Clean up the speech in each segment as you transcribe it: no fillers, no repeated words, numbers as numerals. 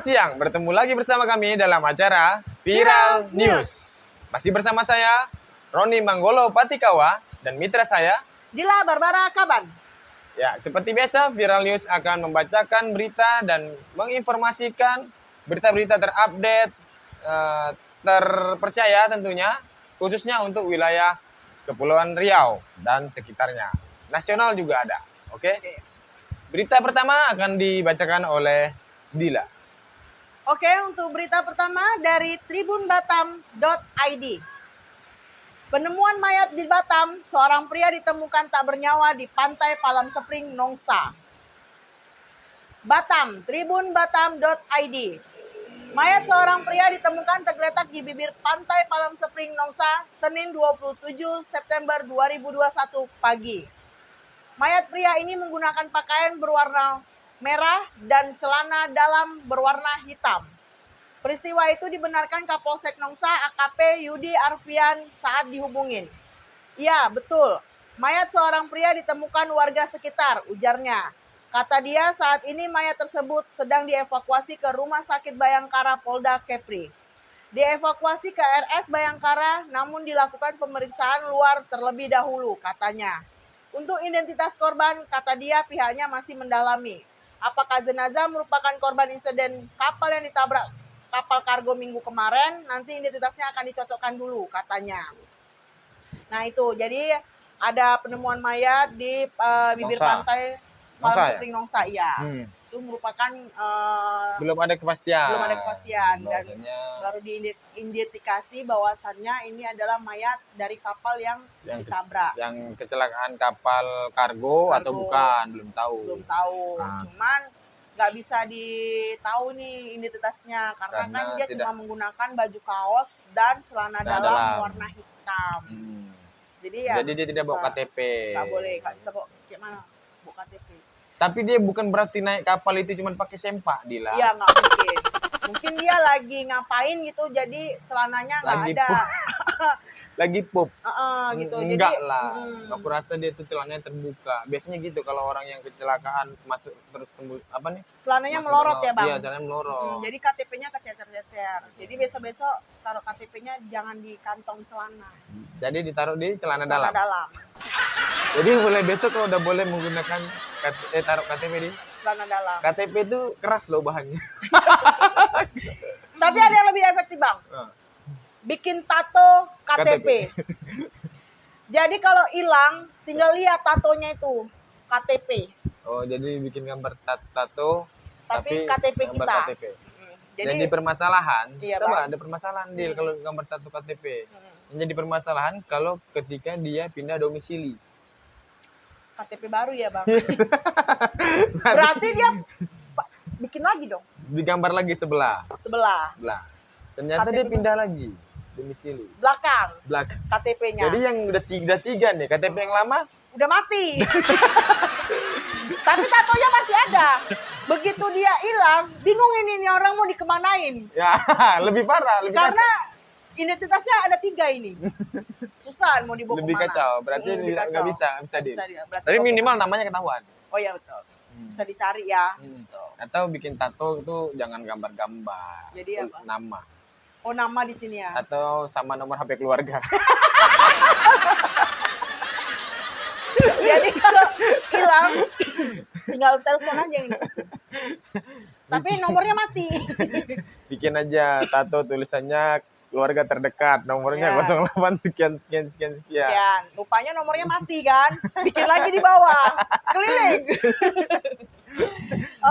siang, bertemu lagi bersama kami dalam acara Viral News. Masih bersama saya, Roni Manggolo Patikawa, dan mitra saya, Dila Barbara Kaban. Ya, seperti biasa, Viral News akan membacakan berita dan menginformasikan berita-berita terupdate, terpercaya tentunya, khususnya untuk wilayah Kepulauan Riau dan sekitarnya. Nasional juga ada, oke? Berita pertama akan dibacakan oleh Dila. Oke, untuk berita pertama dari tribunbatam.id. Penemuan mayat di Batam, seorang pria ditemukan tak bernyawa di pantai Palam Sepring, Nongsa. Batam, tribunbatam.id. Mayat seorang pria ditemukan tergeletak di bibir pantai Palam Sepring, Nongsa, Senin 27 September 2021 pagi. Mayat pria ini menggunakan pakaian berwarna merah dan celana dalam berwarna hitam. Peristiwa itu dibenarkan Kapolsek Nongsa AKP Yudi Arfian saat dihubungin. Iya, betul. Mayat seorang pria ditemukan warga sekitar, ujarnya. Kata dia, saat ini mayat tersebut sedang dievakuasi ke Rumah Sakit Bayangkara Polda Kepri. Dievakuasi ke RS Bayangkara, namun dilakukan pemeriksaan luar terlebih dahulu, katanya. Untuk identitas korban, kata dia pihaknya masih mendalami. Apakah jenazah merupakan korban insiden kapal yang ditabrak kapal kargo minggu kemarin, nanti identitasnya akan dicocokkan dulu, katanya. Nah itu, jadi ada penemuan mayat di bibir Nongsa. pantai Palam Nongsa, Sepring, Nongsa, iya. Itu merupakan belum ada kepastian. Dan baru diidentifikasi bahwasannya ini adalah mayat dari kapal yang ditabrak. Yang kecelakaan kapal kargo atau bukan, belum tahu. Cuman nggak bisa ditahu nih identitasnya karena kan dia cuma menggunakan baju kaos dan celana dalam warna hitam. Jadi dia tidak bawa KTP. Nggak boleh, nggak bisa bawa. Gimana bawa KTP? Tapi dia bukan berarti naik kapal itu cuma pakai sempak, Dila. Iya, nggak mungkin. Mungkin dia lagi ngapain gitu, jadi celananya nggak ada. Lagi pup. Gitu. Enggak lah. Aku rasa dia itu celananya terbuka. Biasanya gitu kalau orang yang kecelakaan masuk terus apa nih? Celananya melorot ya, Bang? Iya, celananya melorot. Jadi KTP-nya kececer-cecer. Jadi besok-besok taruh KTP-nya jangan di kantong celana. Jadi ditaruh di celana dalam. Jadi mulai besok kalau udah boleh menggunakan taruh KTP di celana dalam. KTP itu keras loh bahannya. Tapi ada yang lebih efektif, Bang. Bikin tato KTP. Jadi kalau hilang, tinggal lihat tatonya itu KTP. Oh, jadi bikin gambar tato tapi KTP kita. KTP. Jadi permasalahan, iya, coba ada permasalahan Dil kalau gambar tato KTP. Yang jadi permasalahan kalau ketika dia pindah domisili. KTP baru ya, Bang. Berarti dia bikin lagi dong. Digambar lagi sebelah. Ternyata KTP dia pindah lagi domisili. Belakang. KTP-nya. Jadi yang udah tiga nih, KTP yang lama udah mati. Tapi tatonya masih ada. Begitu dia hilang, bingung ini orang mau dikemanain. Ya, lebih parah. Karena identitasnya ada 3 ini. Susah mau dibawa lebih kemana. Kacau. Berarti nggak bisa Tapi minimal namanya ketahuan. Oh iya, betul. Bisa dicari ya. Atau bikin tato itu jangan gambar-gambar. Jadi apa? Nama. Oh, nama di sini ya. Atau sama nomor HP keluarga. Jadi kalau hilang tinggal telepon aja yang di situ. Tapi nomornya mati. Bikin aja tato tulisannya keluarga terdekat, nomornya 08 sekian. Rupanya nomornya mati kan? Bikin lagi di bawah. Keliling.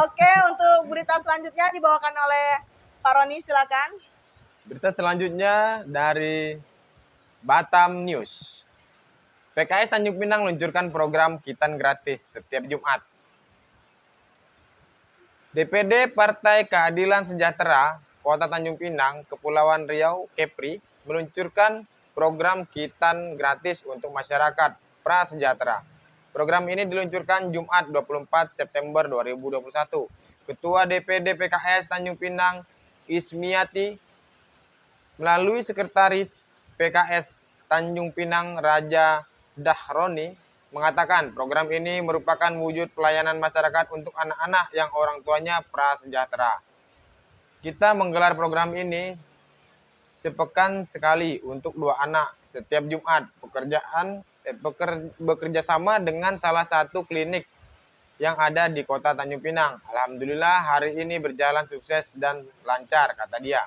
Oke, untuk berita selanjutnya dibawakan oleh Pak Roni, silakan. Berita selanjutnya dari Batam News. PKS Tanjung Pinang luncurkan program Kitan gratis setiap Jumat. DPD Partai Keadilan Sejahtera Kota Tanjung Pinang, Kepulauan Riau, Kepri, meluncurkan program Kitan gratis untuk masyarakat prasejahtera. Program ini diluncurkan Jumat 24 September 2021. Ketua DPD PKS Tanjung Pinang, Ismiati, melalui Sekretaris PKS Tanjung Pinang, Raja Dahroni, mengatakan program ini merupakan wujud pelayanan masyarakat untuk anak-anak yang orang tuanya prasejahtera. Kita menggelar program ini sepekan sekali untuk 2 anak setiap Jumat. Bekerja sama dengan salah satu klinik yang ada di kota Tanjung Pinang. Alhamdulillah hari ini berjalan sukses dan lancar, kata dia.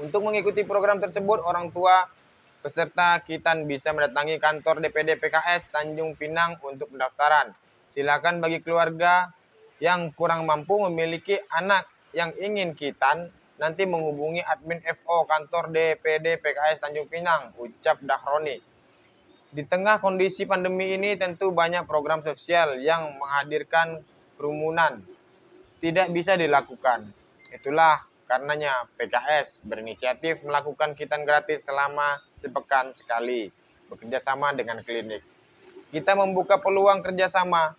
Untuk mengikuti program tersebut, orang tua peserta Kitan bisa mendatangi kantor DPD PKS Tanjung Pinang untuk pendaftaran. Silakan bagi keluarga yang kurang mampu memiliki anak yang ingin Kitan, nanti menghubungi admin FO kantor DPD PKS Tanjung Pinang, ucap Dahroni. Di tengah kondisi pandemi ini tentu banyak program sosial yang menghadirkan kerumunan tidak bisa dilakukan. Itulah karenanya PKS berinisiatif melakukan Kitan gratis selama sepekan sekali, bekerja sama dengan klinik. Kita membuka peluang kerjasama,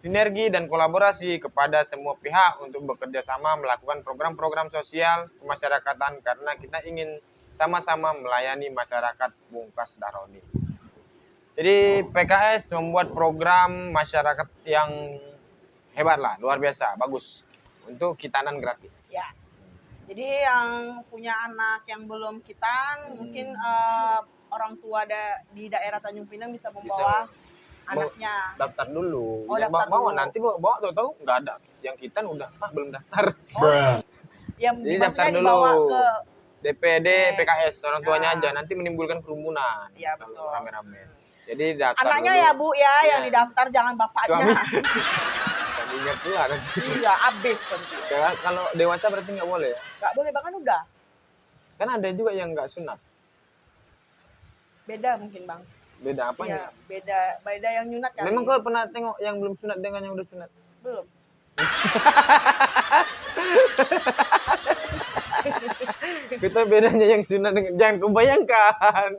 sinergi dan kolaborasi kepada semua pihak untuk bekerja sama melakukan program-program sosial kemasyarakatan karena kita ingin sama-sama melayani masyarakat, pungkas Dahroni. Jadi PKS membuat program masyarakat yang hebat lah, luar biasa, bagus untuk kitanan gratis. Ya. Jadi yang punya anak yang belum kitan, mungkin orang tua di daerah Tanjung Pinang bisa membawa anaknya. Daftar dulu. Oh, daftar bawa dulu. nanti bawa tahu nggak ada. Yang kitan udah belum daftar. Yang Jadi daftar dulu. dibawa ke DPD PKS orang tuanya aja, nanti menimbulkan kerumunan. Iya, kalau betul. rame-rame. Jadi daftar anaknya dulu. ya Bu ya, yang didaftar, jangan bapaknya. Suaminya pula nanti. Iya, habis nanti. Kalau dewasa berarti nggak boleh ya? Nggak boleh, bahkan udah. Kan ada juga yang nggak sunat. Beda mungkin Bang. Beda apanya? Iya, beda yang nyunat kan. Memang kau pernah tengok yang belum sunat dengan yang udah sunat? Belum. Kita bedanya yang sunat dengan, jangan kau bayangkan.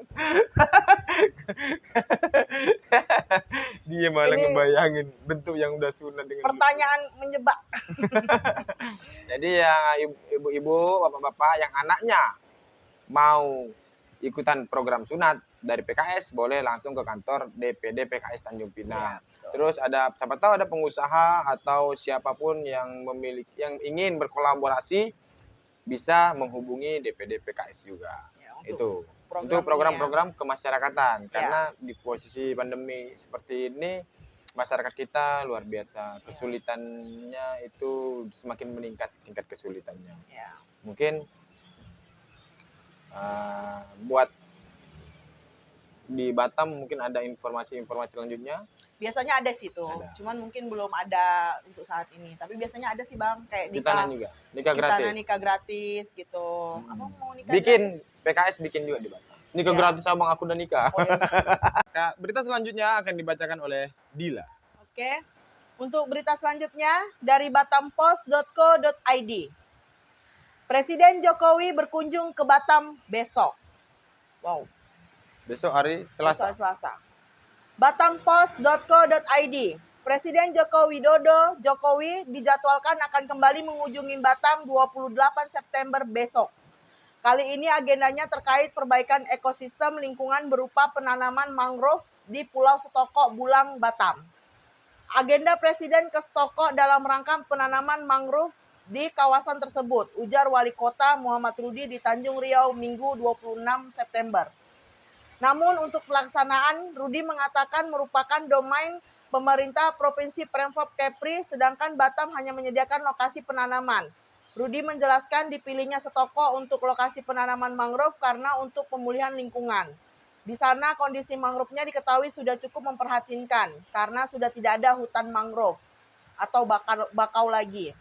Dia malah Ini ngebayangin bentuk yang udah sunat dengan pertanyaan menjebak. Jadi ya ibu-ibu, bapak-bapak yang anaknya mau ikutan program sunat dari PKS boleh langsung ke kantor DPD PKS Tanjung Pinang. Ya, terus ada siapa tahu ada pengusaha atau siapapun yang ingin berkolaborasi bisa menghubungi DPD PKS juga. Ya, Itu untuk program-program kemasyarakatan ya. karena di posisi pandemi seperti ini masyarakat kita luar biasa, kesulitannya itu semakin meningkat tingkat kesulitannya. Ya. Mungkin buat di Batam mungkin ada informasi-informasi selanjutnya. Biasanya ada sih tuh, cuman mungkin belum ada untuk saat ini. Tapi biasanya ada sih Bang, kayak nikah gratis gitu. Abang mau nikah gratis? PKS bikin juga di Batam. Nikah gratis abang, aku udah nikah. Oh, ya. Berita selanjutnya akan dibacakan oleh Dila. Oke. Untuk berita selanjutnya dari batampost.co.id. Presiden Jokowi berkunjung ke Batam besok. Wow. Besok hari Selasa. Besok Selasa. Batampost.co.id. Presiden Joko Widodo dijadwalkan akan kembali mengunjungi Batam 28 September besok. Kali ini agendanya terkait perbaikan ekosistem lingkungan berupa penanaman mangrove di Pulau Setoko, Bulang, Batam. Agenda Presiden ke Setoko dalam rangka penanaman mangrove di kawasan tersebut, ujar Wali Kota Muhammad Rudi di Tanjung Riau Minggu 26 September. Namun untuk pelaksanaan, Rudi mengatakan merupakan domain pemerintah Provinsi Pemprov Kepri, sedangkan Batam hanya menyediakan lokasi penanaman. Rudi menjelaskan dipilihnya Setoko untuk lokasi penanaman mangrove karena untuk pemulihan lingkungan. Di sana kondisi mangrove-nya diketahui sudah cukup memprihatinkan karena sudah tidak ada hutan mangrove atau bakau lagi.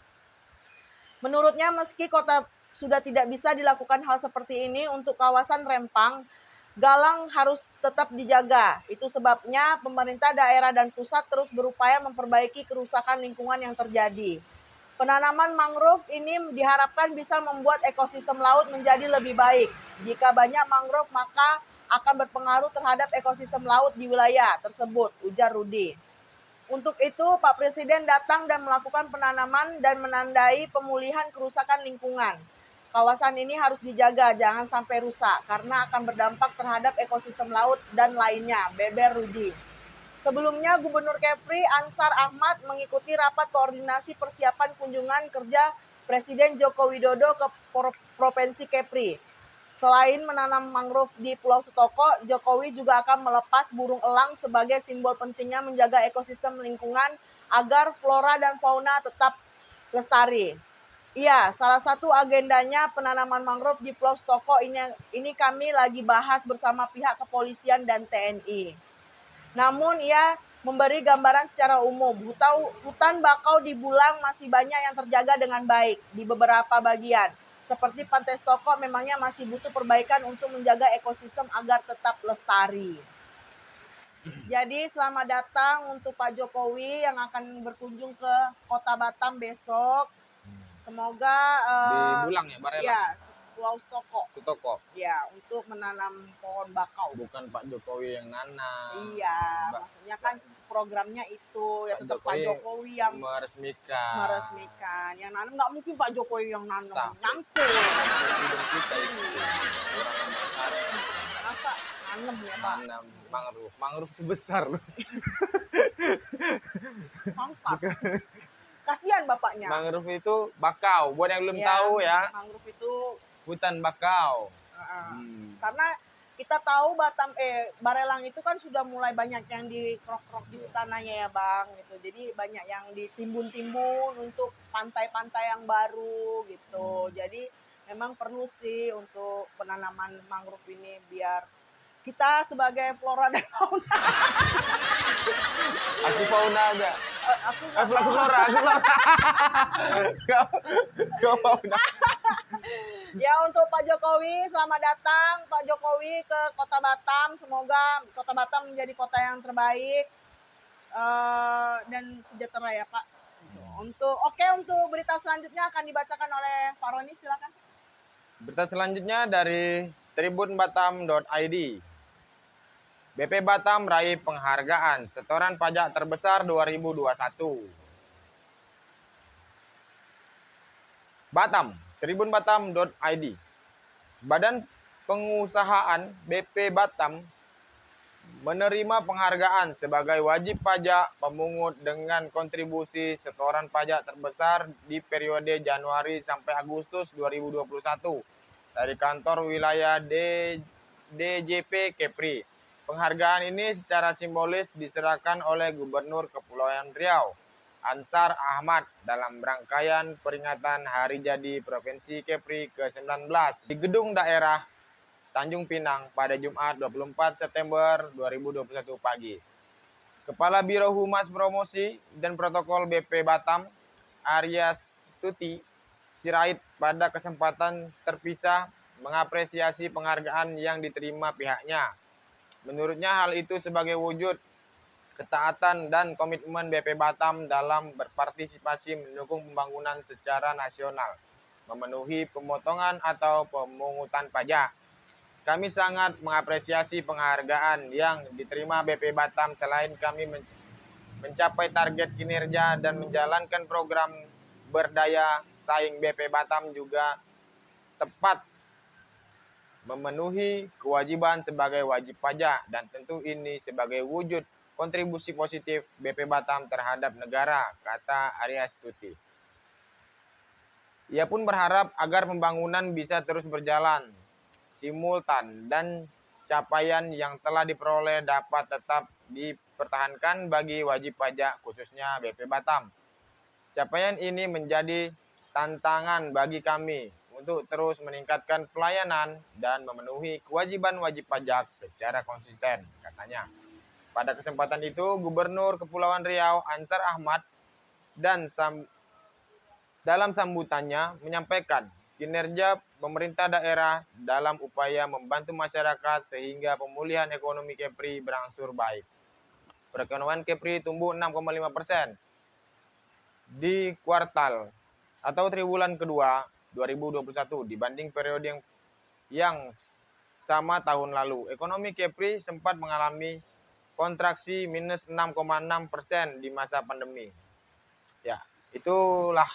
Menurutnya meski kota sudah tidak bisa dilakukan hal seperti ini untuk kawasan Rempang, Galang harus tetap dijaga. Itu sebabnya pemerintah daerah dan pusat terus berupaya memperbaiki kerusakan lingkungan yang terjadi. Penanaman mangrove ini diharapkan bisa membuat ekosistem laut menjadi lebih baik. Jika banyak mangrove maka akan berpengaruh terhadap ekosistem laut di wilayah tersebut, ujar Rudi. Untuk itu, Pak Presiden datang dan melakukan penanaman dan menandai pemulihan kerusakan lingkungan. Kawasan ini harus dijaga, jangan sampai rusak, karena akan berdampak terhadap ekosistem laut dan lainnya, beber Rudi. Sebelumnya, Gubernur Kepri Ansar Ahmad mengikuti rapat koordinasi persiapan kunjungan kerja Presiden Joko Widodo ke Provinsi Kepri. Selain menanam mangrove di Pulau Setoko, Jokowi juga akan melepas burung elang sebagai simbol pentingnya menjaga ekosistem lingkungan agar flora dan fauna tetap lestari. Iya, salah satu agendanya penanaman mangrove di Pulau Setoko ini kami lagi bahas bersama pihak kepolisian dan TNI. Namun ia memberi gambaran secara umum, hutan bakau di Bulang masih banyak yang terjaga dengan baik di beberapa bagian. Seperti Pantai Stoko memangnya masih butuh perbaikan untuk menjaga ekosistem agar tetap lestari. Jadi selamat datang untuk Pak Jokowi yang akan berkunjung ke Kota Batam besok. Semoga Di Bulang ya, Barelang? Ya, Pulau Stoko. Setoko. Ya, untuk menanam pohon bakau. Bukan Pak Jokowi yang nanam. Iya, maksudnya kan programnya itu ya tetap Pak Jokowi yang meresmikan. Yang nanam nggak mungkin Pak Jokowi yang nanam, nyangkul. Presiden kita itu Masa nanam ya Pak? Nanam mangrove itu besar loh. Angkat. Kasihan bapaknya. Mangrove itu bakau, buat yang belum tahu ya. Mangrove itu hutan bakau. Karena kita tahu Barelang itu kan sudah mulai banyak yang dikrok-krok di hutananya ya Bang gitu. Jadi banyak yang ditimbun-timbun untuk pantai-pantai yang baru gitu. Jadi memang perlu sih untuk penanaman mangrove ini biar kita sebagai flora dan fauna. Aku fauna aja. Aku flora. Kau fauna. Ya untuk Pak Jokowi, selamat datang Pak Jokowi ke Kota Batam. Semoga Kota Batam menjadi kota yang terbaik dan sejahtera ya Pak. Untuk berita selanjutnya akan dibacakan oleh Pak Roni, silakan. Berita selanjutnya dari tribunbatam.id. BP Batam raih penghargaan setoran pajak terbesar 2021. Batam, tribunbatam.id. Badan Pengusahaan BP Batam menerima penghargaan sebagai wajib pajak pemungut dengan kontribusi setoran pajak terbesar di periode Januari sampai Agustus 2021 dari kantor wilayah DJP Kepri. Penghargaan ini secara simbolis diserahkan oleh Gubernur Kepulauan Riau, Ansar Ahmad, dalam rangkaian peringatan Hari Jadi Provinsi Kepri ke-19 di Gedung Daerah Tanjung Pinang pada Jumat 24 September 2021 pagi. Kepala Biro Humas Promosi dan Protokol BP Batam, Arya Stuti Sirait, pada kesempatan terpisah mengapresiasi penghargaan yang diterima pihaknya. Menurutnya hal itu sebagai wujud ketaatan dan komitmen BP Batam dalam berpartisipasi mendukung pembangunan secara nasional, memenuhi pemotongan atau pemungutan pajak. Kami sangat mengapresiasi penghargaan yang diterima BP Batam. Selain kami mencapai target kinerja dan menjalankan program berdaya saing, BP Batam juga tepat memenuhi kewajiban sebagai wajib pajak, dan tentu ini sebagai wujud kontribusi positif BP Batam terhadap negara, kata Arya Stuti. Ia pun berharap agar pembangunan bisa terus berjalan simultan dan capaian yang telah diperoleh dapat tetap dipertahankan bagi wajib pajak khususnya BP Batam. Capaian ini menjadi tantangan bagi kami untuk terus meningkatkan pelayanan dan memenuhi kewajiban wajib pajak secara konsisten, katanya. Pada kesempatan itu, Gubernur Kepulauan Riau, Ansar Ahmad, dalam sambutannya menyampaikan kinerja pemerintah daerah dalam upaya membantu masyarakat sehingga pemulihan ekonomi Kepri berangsur baik. Perekonomian Kepri tumbuh 6,5% di kuartal atau triwulan kedua 2021 dibanding periode yang sama tahun lalu. Ekonomi Kepri sempat mengalami kontraksi minus 6,6% di masa pandemi. Ya, itulah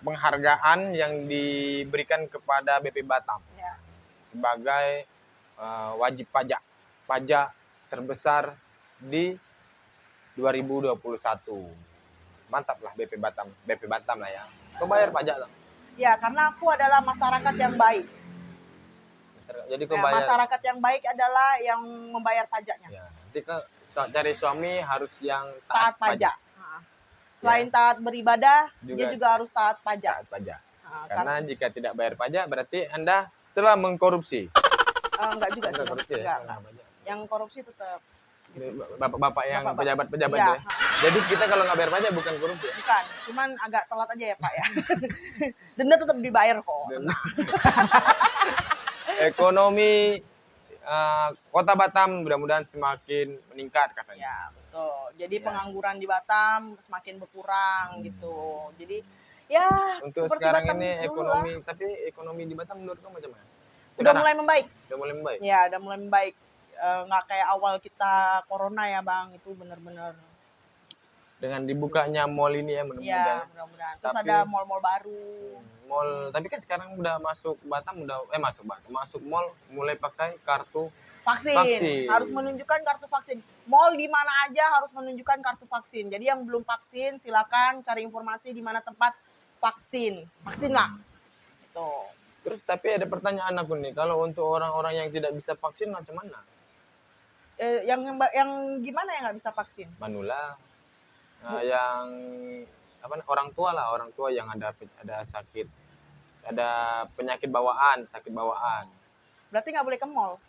penghargaan yang diberikan kepada BP Batam sebagai wajib pajak terbesar di 2021. mantap lah BP Batam lah ya. Kau bayar pajak lah. Ya, karena aku adalah masyarakat yang baik. Jadi kau Ya, bayar. masyarakat yang baik adalah yang membayar pajaknya. Ya, nanti kau cari suami harus yang Taat pajak. Nah, selain Ya. taat beribadah, dia Juga juga harus taat pajak. Taat pajak. Nah, Karena jika tidak bayar pajak berarti Anda telah mengkorupsi. enggak juga sih, Enggak korupsi ya? enggak. Enggak pajak. Yang korupsi tetap Bapak-bapak yang Bapak-bapak. pejabat-pejabat Iya. ya. Jadi kita kalau nggak bayar pajak bukan korupsi. Ya? bukan, cuman agak telat aja ya Pak ya. Denda tetap dibayar kok. Ekonomi Kota Batam mudah-mudahan semakin meningkat katanya. Ya, betul. Jadi Ya. pengangguran di Batam semakin berkurang gitu. Jadi ya Untuk seperti sekarang Batam ini dulu ekonomi, lah. tapi ekonomi di Batam menurut kamu macam mana? Udah Sekarang mulai membaik. udah mulai membaik. Ya, udah mulai membaik. Nggak kayak awal kita corona ya Bang, itu benar-benar. Dengan dibukanya mall ini ya Ya, mudah-mudahan. mudah-mudahan. Terus Tapi- ada mall-mall baru. Mall, tapi kan sekarang udah masuk Batam masuk mall mulai pakai kartu Vaksin. Harus menunjukkan kartu vaksin. Mall di mana aja harus menunjukkan kartu vaksin. Jadi yang belum vaksin silakan cari informasi di mana tempat vaksin. Vaksin lah. Gitu. Terus tapi ada pertanyaan aku nih, kalau untuk orang-orang yang tidak bisa vaksin macam mana? Yang gimana yang nggak bisa vaksin? Manula, yang apa orang tua lah, orang tua yang ada sakit, ada penyakit bawaan, sakit bawaan. Berarti nggak boleh ke mall.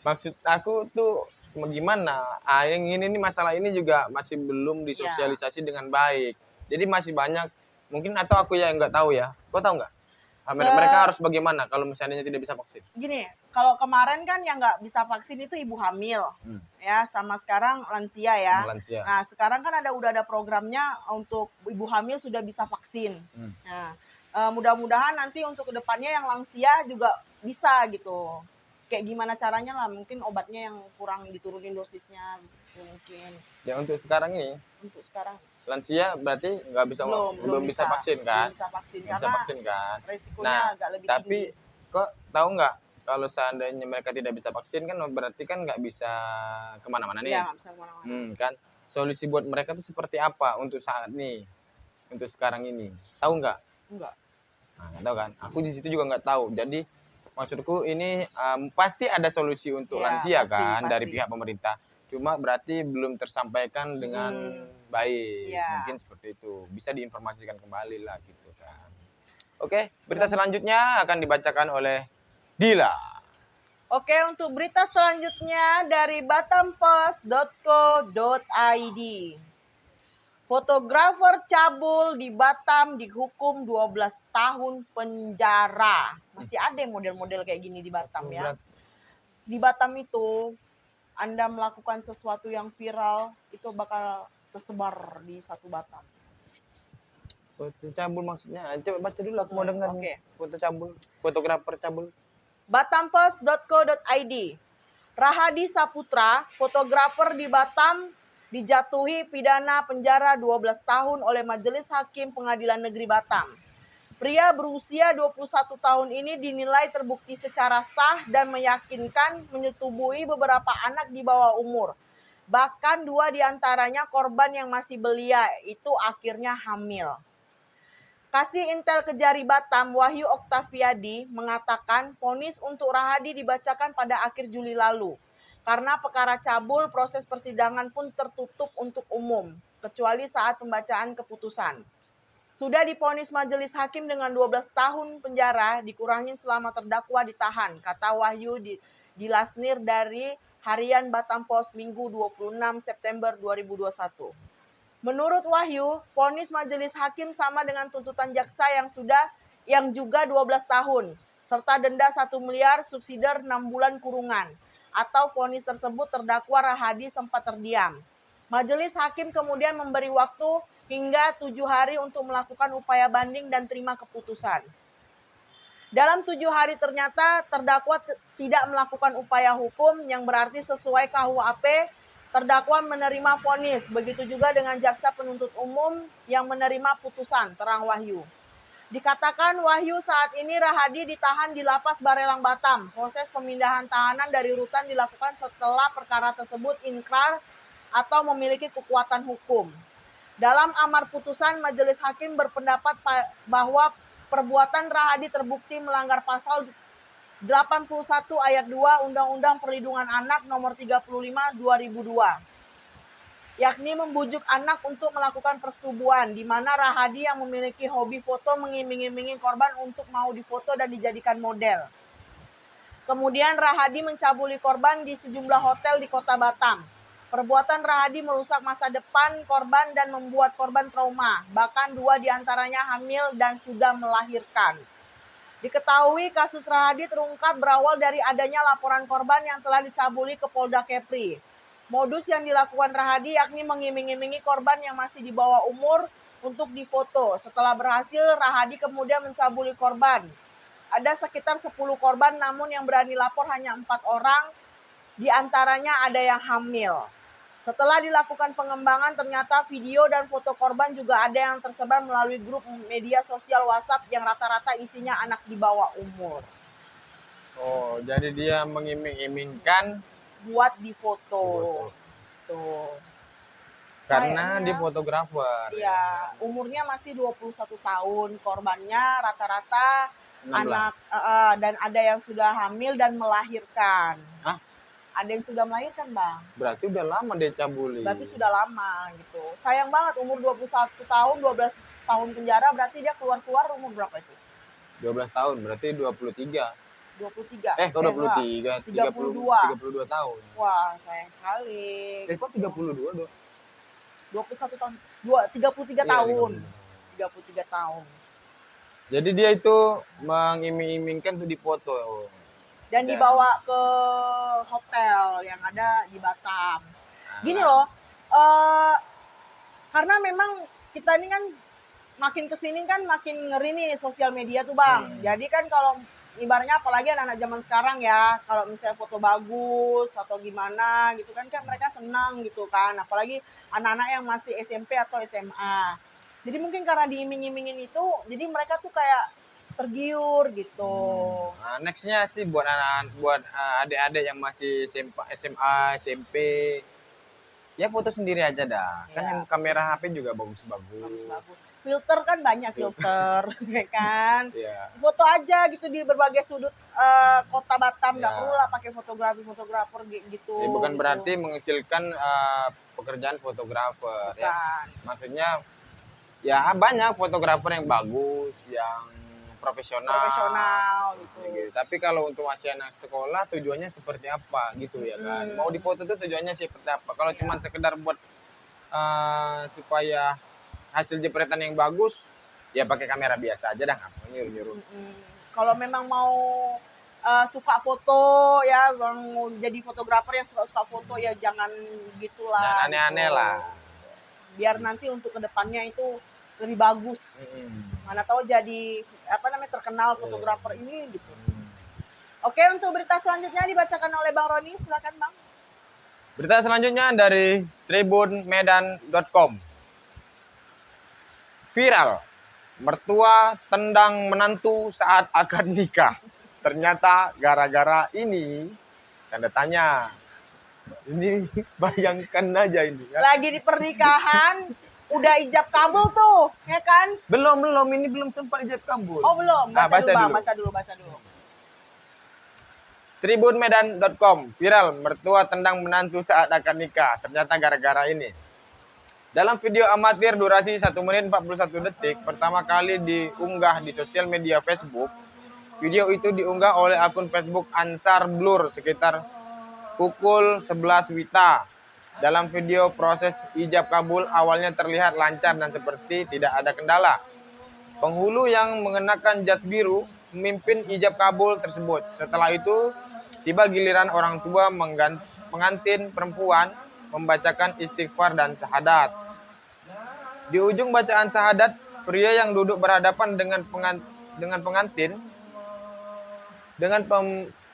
Maksud aku tuh gimana? Yang ini nih masalah ini juga masih belum disosialisasi dengan baik. Jadi masih banyak mungkin atau aku yang nggak tahu ya. Kau tahu nggak? Mereka harus bagaimana kalau misalnya tidak bisa vaksin? Gini, kalau kemarin kan yang nggak bisa vaksin itu ibu hamil, ya, sama sekarang lansia ya. Lansia. Nah, sekarang kan udah ada programnya untuk ibu hamil sudah bisa vaksin. Nah, mudah-mudahan nanti untuk kedepannya yang lansia juga bisa gitu. Kayak gimana caranya lah, mungkin obatnya yang kurang diturunin dosisnya gitu, mungkin. Ya untuk sekarang ini. Untuk sekarang. Lansia berarti nggak bisa belum bisa vaksin kan? Belum bisa vaksin Belum bisa karena vaksin kan? resikonya agak lebih tapi tinggi. kok tahu nggak kalau seandainya mereka tidak bisa vaksin kan berarti kan nggak bisa kemana-mana nih. Iya, nggak bisa kemana-mana. Kan solusi buat mereka tuh seperti apa untuk saat ini, untuk sekarang ini? Tahu nggak? Enggak. Nah, nggak tahu kan? Aku di situ juga nggak tahu. Jadi maksudku ini pasti ada solusi untuk lansia kan dari pihak pemerintah. Cuma berarti belum tersampaikan dengan baik. Mungkin seperti itu. Bisa diinformasikan kembali lah gitu kan. Oke, berita selanjutnya akan dibacakan oleh Dila. Oke, untuk berita selanjutnya dari batampost.co.id. Fotografer cabul di Batam dihukum 12 tahun penjara. Masih ada model-model kayak gini di Batam ya. Di Batam itu Anda melakukan sesuatu yang viral, itu bakal tersebar di satu Batam. Foto cabul maksudnya? Coba baca dulu, aku mau dengar. Oke. Foto cabul, fotografer cabul. Batampost.co.id. Rahadi Saputra, fotografer di Batam, dijatuhi pidana penjara 12 tahun oleh Majelis Hakim Pengadilan Negeri Batam. Pria berusia 21 tahun ini dinilai terbukti secara sah dan meyakinkan menyetubui beberapa anak di bawah umur. Bahkan 2 diantaranya korban yang masih belia itu akhirnya hamil. Kasih Intel Kejari Batam, Wahyu Oktaviadi, mengatakan vonis untuk Rahadi dibacakan pada akhir Juli lalu. Karena perkara cabul, proses persidangan pun tertutup untuk umum, kecuali saat pembacaan keputusan. Sudah divonis majelis hakim dengan 12 tahun penjara, dikurangi selama terdakwa ditahan, kata Wahyu di Lasnir dari Harian Batam Post Minggu 26 September 2021. Menurut Wahyu, vonis majelis hakim sama dengan tuntutan jaksa yang juga 12 tahun, serta denda 1 miliar subsidiar 6 bulan kurungan. Atau vonis tersebut terdakwa Rahadi sempat terdiam. Majelis hakim kemudian memberi waktu hingga 7 hari untuk melakukan upaya banding dan terima keputusan. Dalam 7 hari ternyata terdakwa tidak melakukan upaya hukum yang berarti sesuai KUHP, terdakwa menerima vonis. Begitu juga dengan jaksa penuntut umum yang menerima putusan, terang Wahyu. Dikatakan Wahyu saat ini Rahadi ditahan di Lapas Barelang Batam. Proses pemindahan tahanan dari rutan dilakukan setelah perkara tersebut inkrar atau memiliki kekuatan hukum. Dalam amar putusan, majelis hakim berpendapat bahwa perbuatan Rahadi terbukti melanggar pasal 81 ayat 2 Undang-Undang Perlindungan Anak nomor 35 2002, yakni membujuk anak untuk melakukan persetubuhan, di mana Rahadi yang memiliki hobi foto mengiming-imingi korban untuk mau difoto dan dijadikan model. Kemudian Rahadi mencabuli korban di sejumlah hotel di Kota Batam. Perbuatan Rahadi merusak masa depan korban dan membuat korban trauma. Bahkan 2 diantaranya hamil dan sudah melahirkan. Diketahui kasus Rahadi terungkap berawal dari adanya laporan korban yang telah dicabuli ke Polda Kepri. Modus yang dilakukan Rahadi yakni mengiming-imingi korban yang masih di bawah umur untuk difoto. Setelah berhasil, Rahadi kemudian mencabuli korban. Ada sekitar 10 korban, namun yang berani lapor hanya 4 orang. Di antaranya ada yang hamil. Setelah dilakukan pengembangan, ternyata video dan foto korban juga ada yang tersebar melalui grup media sosial WhatsApp yang rata-rata isinya anak di bawah umur. Oh, jadi dia mengiming-imingkan buat difoto. Tuh. Karena Sayangnya, dia fotografer. Iya, umurnya masih 21 tahun. Korbannya rata-rata 16. anak dan ada yang sudah hamil dan melahirkan. Hah? Ada yang sudah melahirkan, Bang. Berarti udah lama dia cabuli. Berarti sudah lama gitu. Sayang banget, umur 21 tahun, 12 tahun penjara, berarti dia keluar-keluar umur berapa itu? 12 tahun, berarti 23. 23. Kok 23? 32 tahun. Wah, sayang sekali. Kok 32 dong? 21 tahun. 33 tahun. 33 tahun. Jadi dia itu mengiming-imingkan tuh di foto. Dan dibawa ke hotel yang ada di Batam. Gini loh, karena memang kita ini kan makin kesini kan makin ngeri nih sosial media tuh, Bang. Jadi kan kalau ibaratnya apalagi anak-anak zaman sekarang ya, kalau misalnya foto bagus atau gimana gitu kan mereka senang gitu kan. Apalagi anak-anak yang masih SMP atau SMA. Jadi mungkin karena diiming-imingin itu, jadi mereka tuh kayak tergiur gitu. Nah, nextnya sih buat adik-adik yang masih SMA, SMP, ya foto sendiri aja dah. Kan yang kamera HP juga bagus-bagus. Filter kan banyak filter, ya kan? Iya. Foto aja gitu di berbagai sudut kota Batam, nggak perlu lah pakai fotografer gitu. Bukan berarti mengecilkan pekerjaan fotografer. Ya. Maksudnya ya banyak fotografer yang bagus, yang profesional gitu. Tapi kalau untuk masih anak sekolah tujuannya seperti apa gitu ya kan. Mau difoto tuh tujuannya seperti apa. Kalau cuma sekedar buat supaya hasil jepretan yang bagus, ya pakai kamera biasa aja dah, nggak nyuruh-nyuruh. Kalau memang mau suka foto ya, mau jadi fotografer yang suka foto ya jangan gitulah. Jangan aneh-aneh lah. Biar nanti untuk kedepannya itu lebih bagus. Mana tahu jadi terkenal fotografer ini gitu. Oke, untuk berita selanjutnya dibacakan oleh Bang Roni, silakan Bang. Berita selanjutnya dari tribunmedan.com. Viral, mertua tendang menantu saat akad nikah. Ternyata gara-gara ini, tanda tanya. Ini bayangkan aja ini. Lagi di pernikahan, udah ijab kabul tuh, ya kan? Belum, ini belum sempat ijab kabul. Oh belum, baca dulu. Tribunmedan.com, viral, mertua tendang menantu saat akad nikah. Ternyata gara-gara ini. Dalam video amatir durasi 1 menit 41 detik, pertama kali diunggah di sosial media Facebook. Video itu diunggah oleh akun Facebook Ansar Blur sekitar pukul 11 WITA. Dalam video, proses ijab kabul awalnya terlihat lancar dan seperti tidak ada kendala. Penghulu yang mengenakan jas biru memimpin ijab kabul tersebut. Setelah itu, tiba giliran orang tua pengantin perempuan membacakan istighfar dan syahadat. Di ujung bacaan syahadat, pria yang duduk berhadapan dengan pengantin, dengan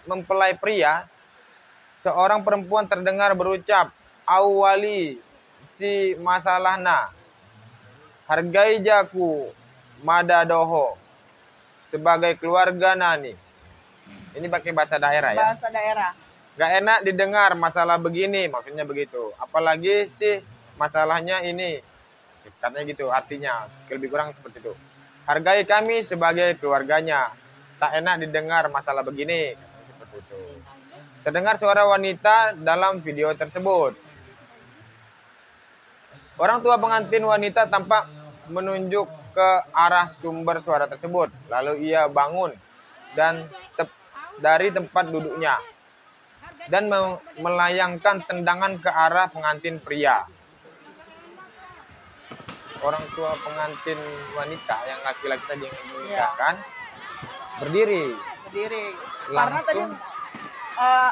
mempelai pria, seorang perempuan terdengar berucap, "Awali si masalahna, hargai jaku madadoho sebagai keluarga nani." Ini pakai bahasa daerah ya. Bahasa daerah. Nggak enak didengar masalah begini, maksudnya begitu. Apalagi sih masalahnya ini, katanya gitu, artinya lebih kurang seperti itu. Hargai kami sebagai keluarganya. Tak enak didengar masalah begini, katanya seperti itu. Terdengar suara wanita dalam video tersebut. Orang tua pengantin wanita tampak menunjuk ke arah sumber suara tersebut. Lalu ia bangun dan dari tempat duduknya dan melayangkan tendangan ke arah pengantin pria. Orang tua pengantin wanita yang laki-laki tadi yang menikahkan berdiri. Karena tadi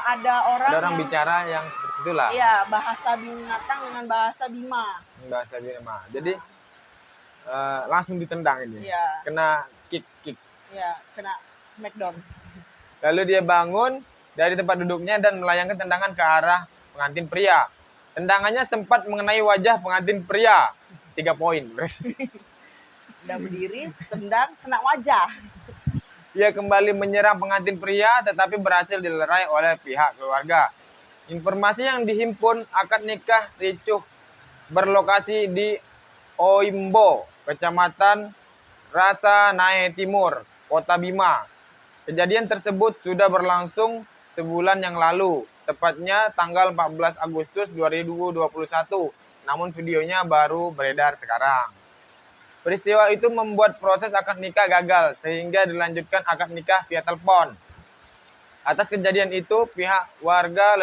ada orang bicara yang seperti itulah. Iya, bahasa binatang dengan bahasa Bima. Jadi langsung ditendang ini. Iya. Kena kick. Iya, kena smackdown. Lalu dia bangun dari tempat duduknya dan melayangkan tendangan ke arah pengantin pria. Tendangannya sempat mengenai wajah pengantin pria. 3 poin. Udah berdiri, tendang, kena wajah. Ia kembali menyerang pengantin pria tetapi berhasil dilerai oleh pihak keluarga. Informasi yang dihimpun, akad nikah ricuh berlokasi di Oimbo, Kecamatan Rasa Nae Timur, Kota Bima. Kejadian tersebut sudah berlangsung sebulan yang lalu, tepatnya tanggal 14 Agustus 2021. Namun videonya baru beredar sekarang. Peristiwa itu membuat proses akad nikah gagal sehingga dilanjutkan akad nikah via telepon. Atas kejadian itu, pihak keluarga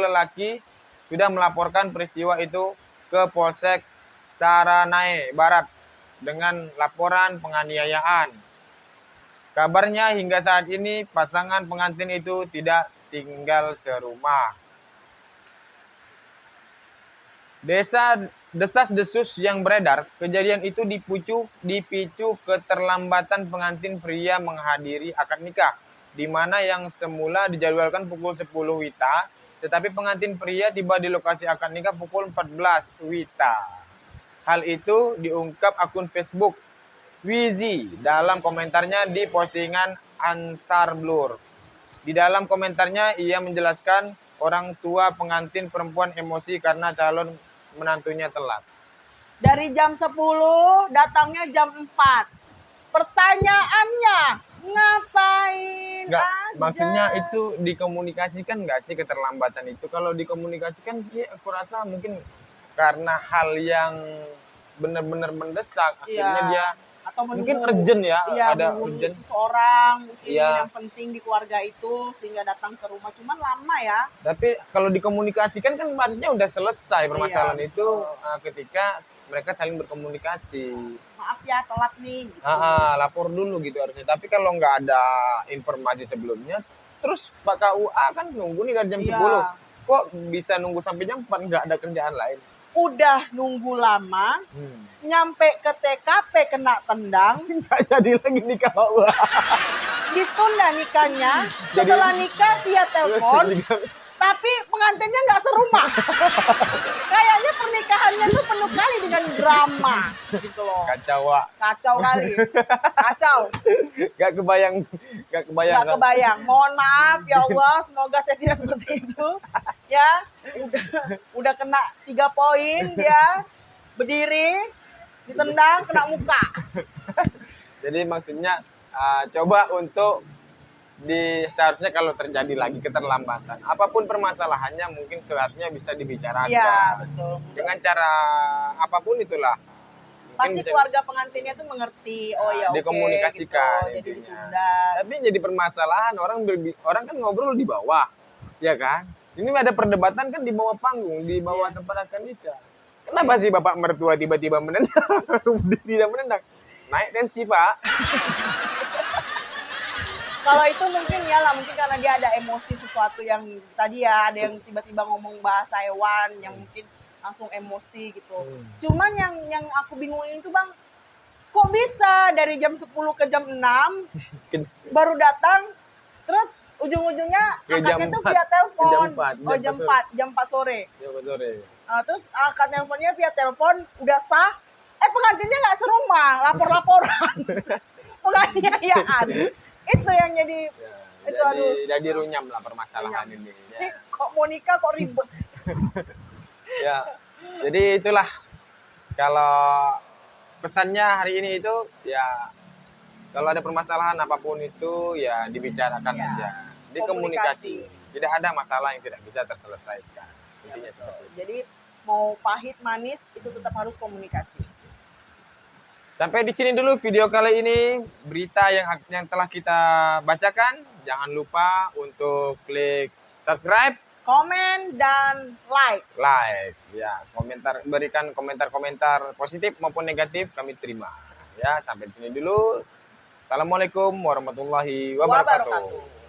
lelaki sudah melaporkan peristiwa itu ke Polsek Saranae Barat dengan laporan penganiayaan. Kabarnya hingga saat ini pasangan pengantin itu tidak tinggal serumah. Desas-desus yang beredar, kejadian itu dipicu keterlambatan pengantin pria menghadiri akad nikah, di mana yang semula dijadwalkan pukul 10 WITA, tetapi pengantin pria tiba di lokasi akad nikah pukul 14 WITA. Hal itu diungkap akun Facebook Wizi dalam komentarnya di postingan Ansar Blur. Di dalam komentarnya ia menjelaskan orang tua pengantin perempuan emosi karena calon menantunya telat. Dari jam 10 datangnya jam 4. Pertanyaannya, ngapain Nggak, aja? maksudnya itu dikomunikasikan nggak sih keterlambatan itu? Kalau dikomunikasikan sih aku rasa mungkin karena hal yang benar-benar mendesak, akhirnya dia atau mungkin urgent ya, ada urgent seseorang mungkin yang penting di keluarga itu sehingga datang ke rumah, cuman lama ya. Tapi kalau dikomunikasikan kan maksudnya udah selesai permasalahan itu ketika mereka saling berkomunikasi. Maaf ya telat nih. Gitu. Lapor dulu gitu harusnya. Tapi kalau nggak ada informasi sebelumnya, terus Pak KUA kan nunggu nih dari jam 10. Kok bisa nunggu sampai jam 4 nggak ada kerjaan lain? Udah nunggu lama, nyampe ke TKP kena tendang. Nggak jadi lagi nikah Pak KUA. Ditunda nikahnya, setelah nikah via telepon, tapi pengantinnya nggak serumah. Kayaknya pernikahannya tuh penuh kali dengan drama, gitu loh. Kacau kali, kacau. Gak kebayang. Mohon maaf ya Allah, semoga saya tidak seperti itu. Ya, udah kena 3 poin ya, berdiri, ditendang, kena muka. Jadi maksudnya coba untuk seharusnya kalau terjadi lagi keterlambatan, apapun permasalahannya mungkin seharusnya bisa dibicarakan. Iya, betul. Dengan cara apapun itulah. Pasti keluarga pengantinnya tuh mengerti. Oh ya, dikomunikasikan gitu. Jadi ditunda. Tapi jadi permasalahan orang kan ngobrol di bawah, ya kan? Ini ada perdebatan kan di bawah panggung, di bawah tempat akad nikah. Kenapa sih bapak mertua tiba-tiba menendang? Tidak menendang. Naik tensi, Pak. Kalau itu mungkin mungkin karena dia ada emosi sesuatu yang tadi ya, ada yang tiba-tiba ngomong bahasa hewan yang mungkin langsung emosi gitu. Cuman yang aku bingungin itu Bang, kok bisa dari jam 10 ke jam 6 baru datang, terus ujung-ujungnya akadnya tuh via telepon. Jam 4 sore. Terus akad teleponnya via telepon udah sah, pengantinnya nggak serumah, lapor-laporan. Penganiayaan. Itu yang jadi Itu aduh. Jadi runyam lah permasalahan ini. Ih, Ya. kok mau nikah kok ribet. Ya. Jadi itulah kalau pesannya hari ini itu ya kalau ada permasalahan apapun itu ya dibicarakan Ya, aja, komunikasi. dikomunikasi. Tidak ada masalah yang tidak bisa terselesaikan. Ya, Intinya betul. seperti itu. Jadi mau pahit manis itu tetap harus komunikasi. Sampai di sini dulu video kali ini, berita yang telah kita bacakan. Jangan lupa untuk klik subscribe, Komen dan like. ya, berikan komentar-komentar positif maupun negatif kami terima. Ya, sampai di sini dulu. Assalamualaikum warahmatullahi wabarakatuh.